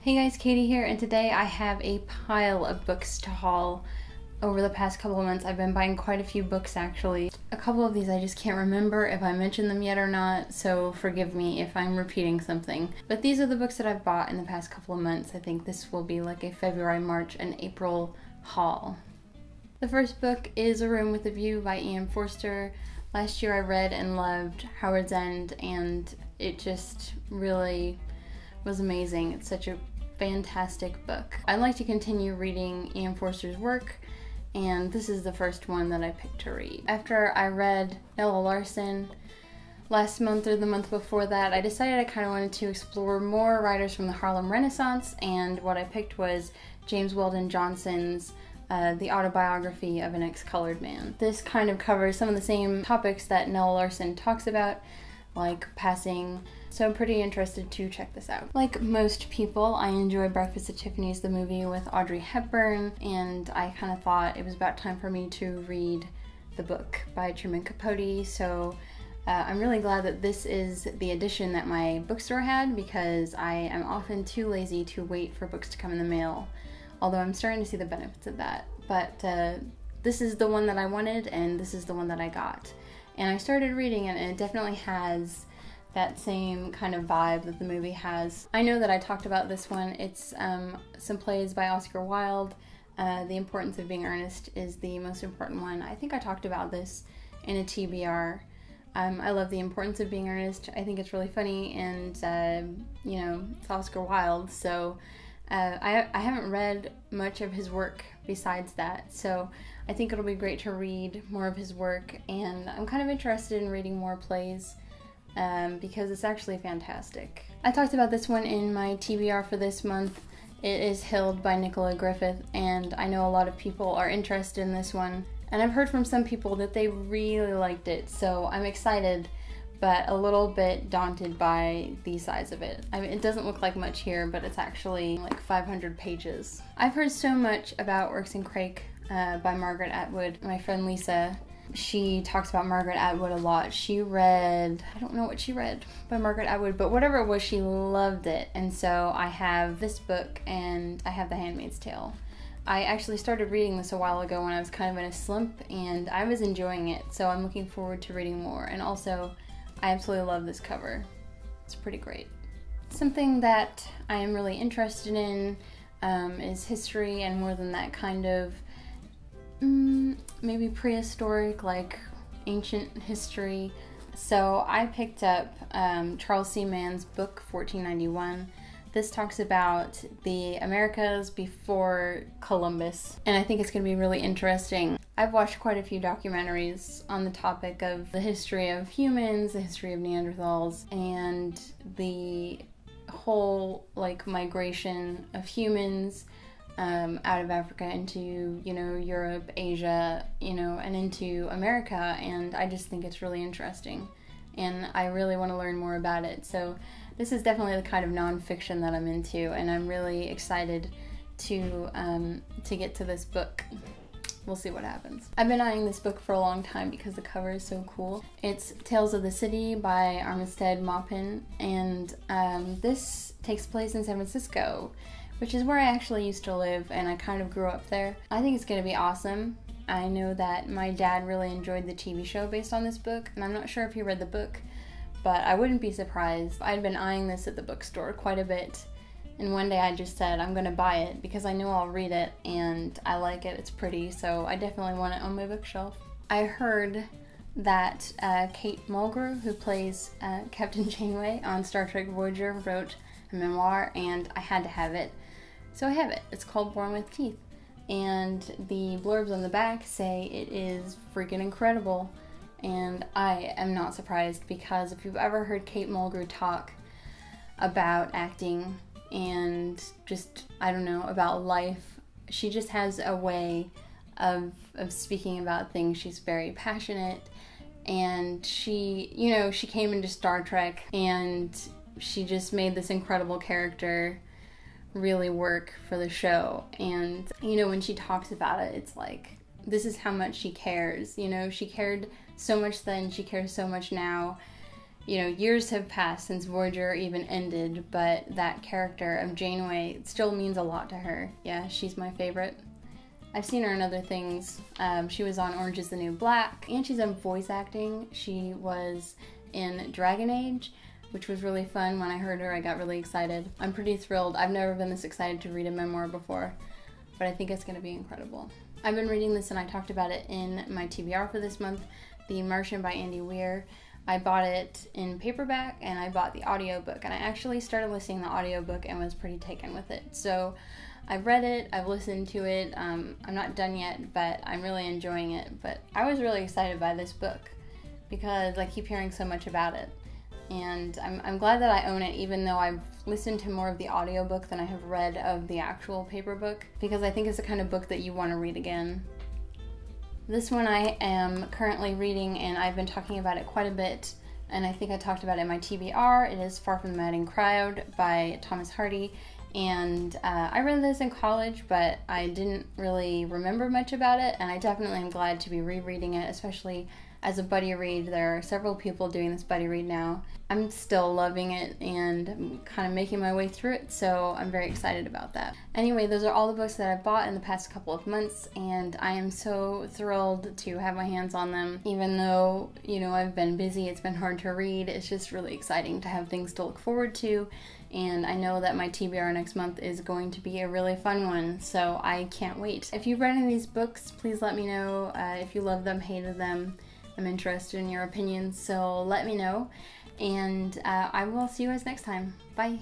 Hey guys, Katie here, and today I have a pile of books to haul. Over the past couple of months, I've been buying quite a few books actually. A couple of these I just can't remember if I mentioned them yet or not, so forgive me if I'm repeating something. But these are the books that I've bought in the past couple of months. I think this will be like a February, March, and April haul. The first book is A Room with a View by E.M. Forster. Last year I read and loved Howard's End, and it just really was amazing. It's such a fantastic book. I'd like to continue reading E.M. Forster's work, and this is the first one that I picked to read. After I read Nella Larsen last month or the month before that, I decided I kind of wanted to explore more writers from the Harlem Renaissance, and what I picked was James Weldon Johnson's The Autobiography of an Ex-Colored Man. This kind of covers some of the same topics that Nella Larsen talks about, like passing, so I'm pretty interested to check this out. Like most people, I enjoy Breakfast at Tiffany's, the movie with Audrey Hepburn, and I kind of thought it was about time for me to read the book by Truman Capote, so I'm really glad that this is the edition that my bookstore had, because I am often too lazy to wait for books to come in the mail, although I'm starting to see the benefits of that. But this is the one that I wanted, and this is the one that I got. And I started reading it, and it definitely has that same kind of vibe that the movie has. I know that I talked about this one. It's some plays by Oscar Wilde. The Importance of Being Earnest is the most important one. I think I talked about this in a TBR. I love The Importance of Being Earnest. I think it's really funny, and you know, it's Oscar Wilde, so I haven't read much of his work besides that, so I think it'll be great to read more of his work, and I'm kind of interested in reading more plays because it's actually fantastic. I talked about this one in my TBR for this month. It is Hild by Nicola Griffith, and I know a lot of people are interested in this one, and I've heard from some people that they really liked it, so I'm excited but a little bit daunted by the size of it. I mean, it doesn't look like much here, but it's actually like 500 pages. I've heard so much about Oryx and Crake by Margaret Atwood. My friend Lisa, she talks about Margaret Atwood a lot. She read, I don't know what she read by Margaret Atwood, but whatever it was, she loved it. And so I have this book, and I have The Handmaid's Tale. I actually started reading this a while ago when I was kind of in a slump, and I was enjoying it, so I'm looking forward to reading more. And also, I absolutely love this cover. It's pretty great. Something that I am really interested in is history, and more than that, kind of maybe prehistoric, like ancient history. So I picked up Charles C. Mann's book 1491. This talks about the Americas before Columbus, and I think it's going to be really interesting. I've watched quite a few documentaries on the topic of the history of humans, the history of Neanderthals, and the whole like migration of humans out of Africa into, you know, Europe, Asia, you know, and into America, and I just think it's really interesting, and I really want to learn more about it. So this is definitely the kind of nonfiction that I'm into, and I'm really excited to get to this book. We'll see what happens. I've been eyeing this book for a long time because the cover is so cool. It's Tales of the City by Armistead Maupin, and this takes place in San Francisco, which is where I actually used to live, and I kind of grew up there. I think it's going to be awesome. I know that my dad really enjoyed the TV show based on this book, and I'm not sure if he read the book, but I wouldn't be surprised. I'd been eyeing this at the bookstore quite a bit, and one day I just said I'm gonna buy it because I know I'll read it and I like it, it's pretty, so I definitely want it on my bookshelf. I heard that Kate Mulgrew, who plays Captain Janeway on Star Trek Voyager, wrote a memoir, and I had to have it. So I have it. It's called Born with Teeth, and the blurbs on the back say it is freaking incredible. And I am not surprised, because if you've ever heard Kate Mulgrew talk about acting and just, I don't know, about life, she just has a way of speaking about things. She's very passionate, and she, you know, she came into Star Trek and she just made this incredible character really work for the show. And, you know, when she talks about it, it's like, this is how much she cares. You know, she cared so much then, she cares so much now, You know, years have passed since Voyager even ended, but that character of Janeway still means a lot to her. Yeah, she's my favorite. I've seen her in other things. She was on Orange is the New Black, and she's done voice acting. She was in Dragon Age, which was really fun. When I heard her, I got really excited. I'm pretty thrilled. I've never been this excited to read a memoir before, but I think it's going to be incredible. I've been reading this, and I talked about it in my TBR for this month, The Martian by Andy Weir. I bought it in paperback, and I bought the audiobook, and I actually started listening to the audiobook and was pretty taken with it. So I've read it, I've listened to it. I'm not done yet, but I'm really enjoying it. But I was really excited by this book because I keep hearing so much about it. And I'm glad that I own it, even though I've listened to more of the audiobook than I have read of the actual paper book, because I think it's the kind of book that you want to read again. This one I am currently reading, and I've been talking about it quite a bit, and I think I talked about it in my TBR. It is Far from the Madding Crowd by Thomas Hardy, and I read this in college, but I didn't really remember much about it, and I definitely am glad to be rereading it, especially as a buddy read. There are several people doing this buddy read now. I'm still loving it and I'm kind of making my way through it, so I'm very excited about that. Anyway, those are all the books that I've bought in the past couple of months, and I am so thrilled to have my hands on them. Even though, you know, I've been busy, it's been hard to read, it's just really exciting to have things to look forward to, and I know that my TBR next month is going to be a really fun one, so I can't wait. If you've read any of these books, please let me know if you love them, hated them. I'm interested in your opinions, so let me know. And I will see you guys next time. Bye.